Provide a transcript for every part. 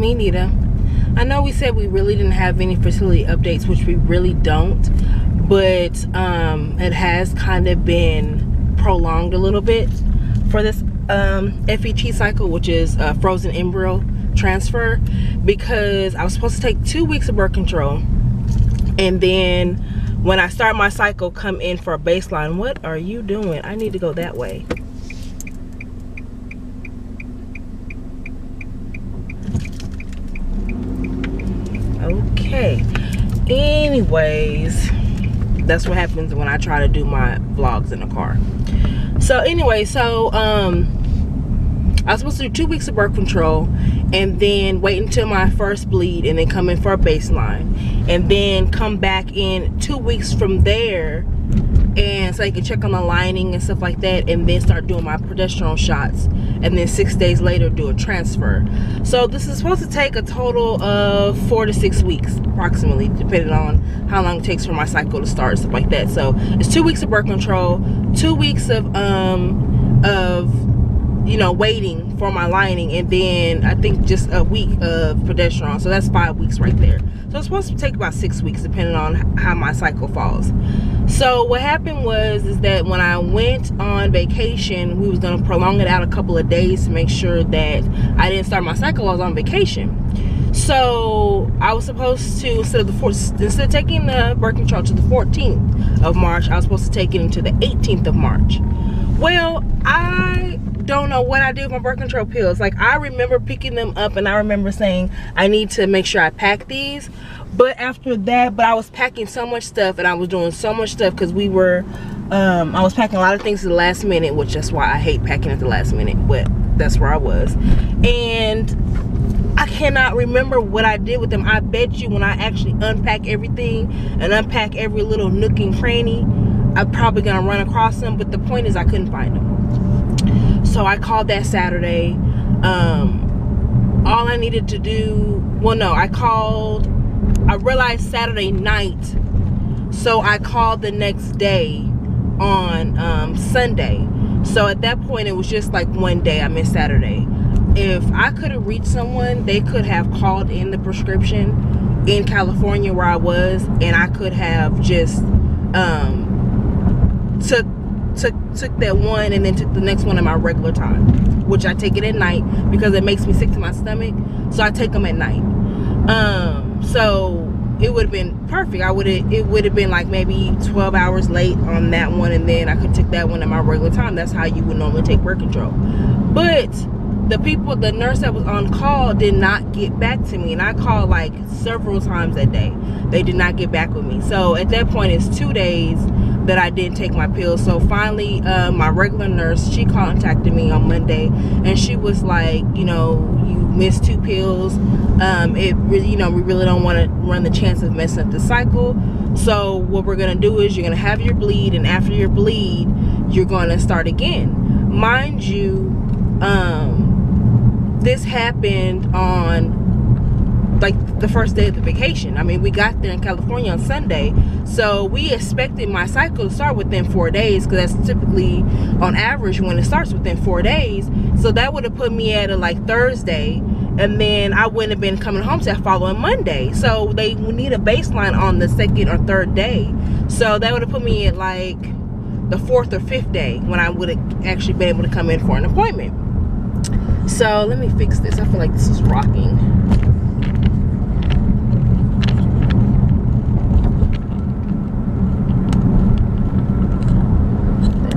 me, Nita. I know we said we really didn't have any fertility updates, which we really don't, but it has kind of been prolonged a little bit for this FET cycle, which is frozen embryo transfer, because I was supposed to take 2 weeks of birth control, and then when I start my cycle, come in for a baseline. What are you doing? I need to go that way. Okay, anyways, that's what happens when I try to do my vlogs in the car. So anyway, so I was supposed to do 2 weeks of birth control, and then wait until my first bleed, and then come in for a baseline, and then come back in 2 weeks from there, and so I can check on the lining and stuff like that, and then start doing my progesterone shots, and then 6 days later do a transfer. So this is supposed to take a total of 4 to 6 weeks approximately, depending on how long it takes for my cycle to start, stuff like that. So it's 2 weeks of birth control, 2 weeks of you know, waiting for my lining, and then I think just a week of progesterone. So that's 5 weeks right there. So it's supposed to take about 6 weeks depending on how my cycle falls. So what happened is that when I went on vacation, we was going to prolong it out a couple of days to make sure that I didn't start my cycle while I was on vacation. So I was supposed to, instead of taking the birth control to the 14th of March, I was supposed to take it into the 18th of March. Well, I don't know what I did with my birth control pills. Like, I remember picking them up, and I remember saying I need to make sure I pack these. But after that, I was packing so much stuff, and I was doing so much stuff because we were I was packing a lot of things at the last minute, which is why I hate packing at the last minute, but that's where I was. And I cannot remember what I did with them. I bet you when I actually unpack everything and unpack every little nook and cranny, I'm probably gonna run across them, but the point is I couldn't find them. So I called that Saturday. All I needed to do, well, no, I realized Saturday night, so I called the next day on Sunday. So at that point, it was just like one day. I missed Saturday. If I could have reached someone, they could have called in the prescription in California where I was, and I could have just took that one and then took the next one at my regular time, which I take it at night because it makes me sick to my stomach. So I take them at night. So it would have been perfect. It would have been like maybe 12 hours late on that one, and then I could take that one at my regular time. That's how you would normally take birth control. But the nurse that was on call did not get back to me, and I called like several times that day. They did not get back with me. So at that point, it's 2 days that I didn't take my pills. So finally, my regular nurse, she contacted me on Monday, and she was like, you know, you missed 2 pills. It really, you know, we really don't want to run the chance of messing up the cycle. So what we're gonna do is you're gonna have your bleed, and after your bleed, you're gonna start again. Mind you, this happened on like the first day of the vacation. I mean, we got there in California on Sunday, so we expected my cycle to start within 4 days, because that's typically on average when it starts within 4 days. So that would have put me at a like Thursday, and then I wouldn't have been coming home till that following Monday. So they would need a baseline on the 2nd or 3rd day. So that would have put me at like the 4th or 5th day when I would have actually been able to come in for an appointment. So let me fix this. I feel like this is rocking.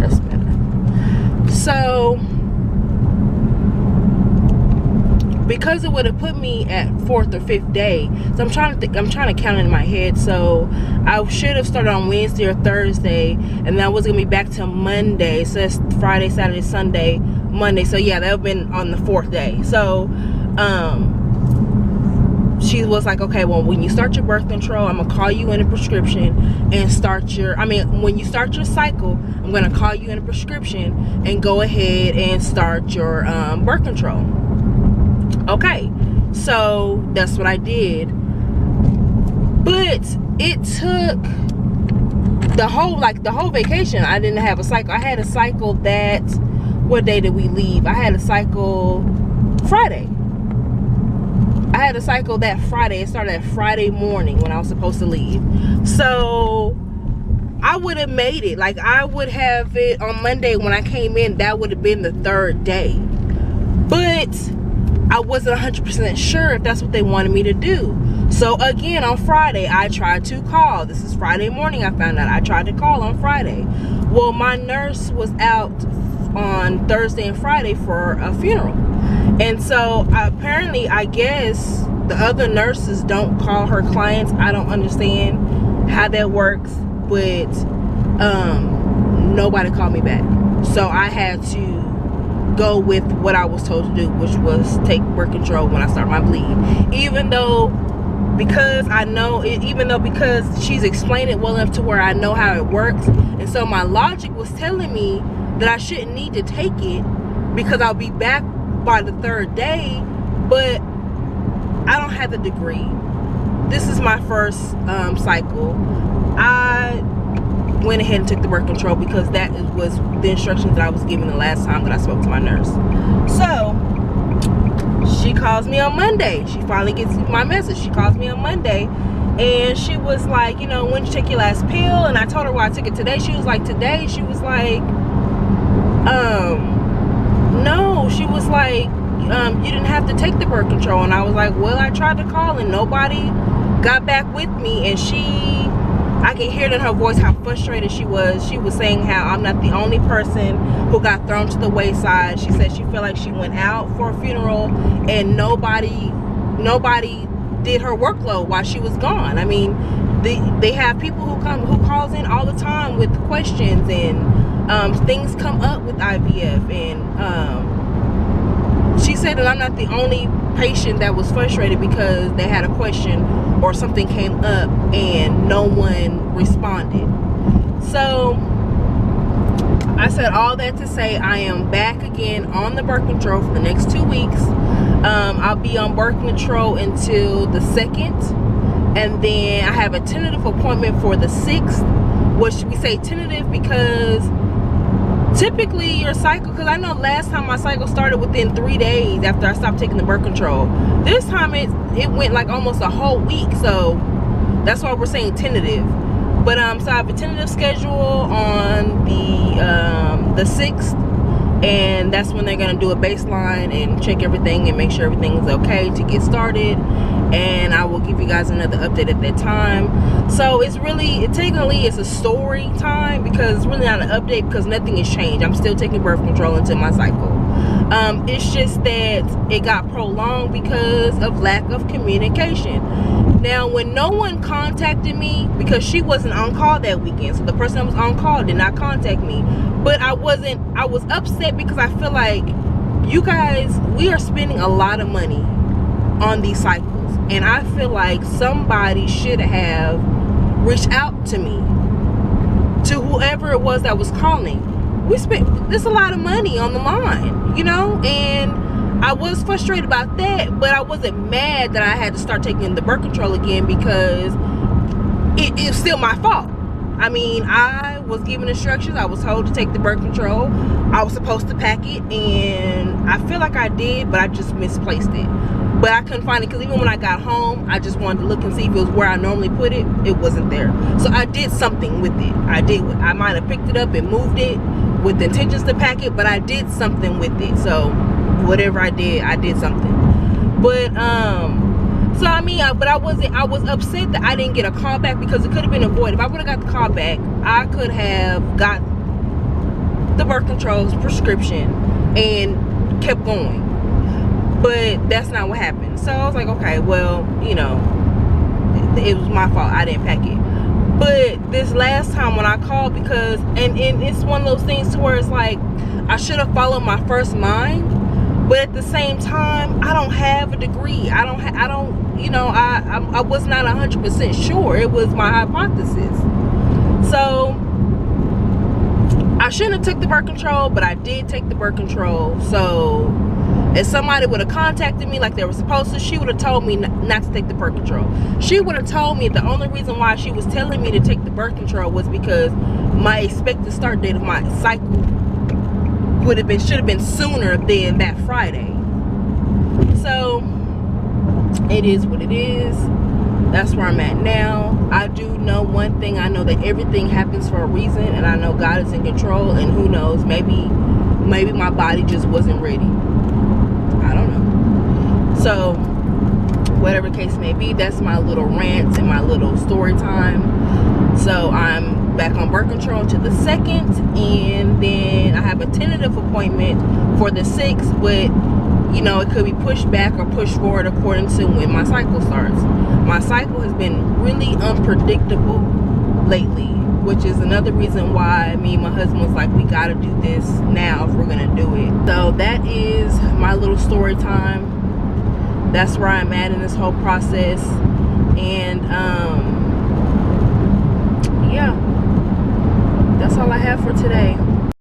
That's better. So because it would have put me at 4th or 5th day, so I'm trying to count in my head. So I should have started on Wednesday or Thursday, and then I was gonna be back till Monday. So that's Friday, Saturday, Sunday, Monday. So yeah, that would have been on the 4th day. So she was like, okay, well, when you start your birth control, I'm gonna call you in a prescription and when you start your cycle, I'm gonna call you in a prescription and go ahead and start your birth control. Okay, so that's what I did. But it took the whole vacation. I didn't have a cycle. I had a cycle that, what day did we leave? I had a cycle Friday. I had a cycle that Friday. It started that Friday morning when I was supposed to leave. So I would have made it. Like, I would have it on Monday when I came in. That would have been the 3rd day. But I wasn't 100% sure if that's what they wanted me to do. So again, on Friday, I tried to call. This is Friday morning I found out. I tried to call on Friday. Well, my nurse was out on Thursday and Friday for a funeral. And so apparently, I guess the other nurses don't call her clients. I don't understand how that works. But nobody called me back. So I had to go with what I was told to do, which was take birth control when I start my bleed. Even though because she's explained it well enough to where I know how it works. And so my logic was telling me that I shouldn't need to take it because I'll be back by the 3rd day. But I don't have the degree. This is my first cycle. I went ahead and took the birth control because that was the instructions that I was given the last time that I spoke to my nurse. So she calls me on Monday. She finally gets my message. She calls me on Monday and she was like, you know, when did you take your last pill? And I told her why I took it today. She was like, today? She was like, no. She was like, you didn't have to take the birth control. And I was like, well, I tried to call and nobody got back with me. And I could hear in her voice how frustrated she was. She was saying how I'm not the only person who got thrown to the wayside. She said she felt like she went out for a funeral and nobody did her workload while she was gone. I mean, they have people who calls in all the time with questions, and things come up with IVF, and she said that I'm not the only patient that was frustrated because they had a question or something came up and no one responded. So I said all that to say I am back again on the birth control for the next 2 weeks. I'll be on birth control until the 2nd, and then I have a tentative appointment for the 6th. Which we say tentative because typically your cycle, because I know last time my cycle started within 3 days after I stopped taking the birth control. This time it went like almost a whole week, so that's why we're saying tentative. But so I have a tentative schedule on the 6th, and that's when they're gonna do a baseline and check everything and make sure everything is okay to get started. And I will give you guys another update at that time. So it's really, technically it's a story time because it's really not an update because nothing has changed. I'm still taking birth control until my cycle. It's just that it got prolonged because of lack of communication. Now, when no one contacted me, because she wasn't on call that weekend, so the person that was on call did not contact me. But I was upset because I feel like you guys, we are spending a lot of money on these cycles. And I feel like somebody should have reached out to me, to whoever it was that was calling. We spent, there's a lot of money on the line, you know, and I was frustrated about that, but I wasn't mad that I had to start taking the birth control again because it was still my fault. I mean, I was given instructions. I was told to take the birth control. I was supposed to pack it, and I feel like I did, but I just misplaced it. But I couldn't find it because even when I got home, I just wanted to look and see if it was where I normally put it. It wasn't there. So I did something with it. I might have picked it up and moved it with the intentions to pack it, but I did something with it. So whatever I did something. But so I mean, I was upset that I didn't get a call back because it could have been avoided. If I would have got the call back, I could have got the birth control's prescription and kept going. But that's not what happened. So I was like, okay, well, you know, it was my fault. I didn't pack it. But this last time when I called, because and it's one of those things to where it's like I should have followed my first mind, but at the same time I don't have a degree. I don't you know, I was not 100% sure. It was my hypothesis. So I shouldn't have took the birth control, but I did take the birth control. So if somebody would have contacted me like they were supposed to, she would have told me not to take the birth control. She would have told me the only reason why she was telling me to take the birth control was because my expected start date of my cycle should have been sooner than that Friday. So It is what it is. That's where I'm at now. I do know one thing. I know that everything happens for a reason, and I know God is in control, and who knows, maybe my body just wasn't ready. I don't know. So whatever case may be, that's my little rant and my little story time. So I'm back on birth control until the 2nd, and then I have a tentative appointment for the 6th, but you know, it could be pushed back or pushed forward according to when my cycle starts. My cycle has been really unpredictable lately, which is another reason why me and my husband was like, we gotta do this now if we're gonna do it. So that is my little story time. That's where I'm at in this whole process. And yeah, that's all I have for today.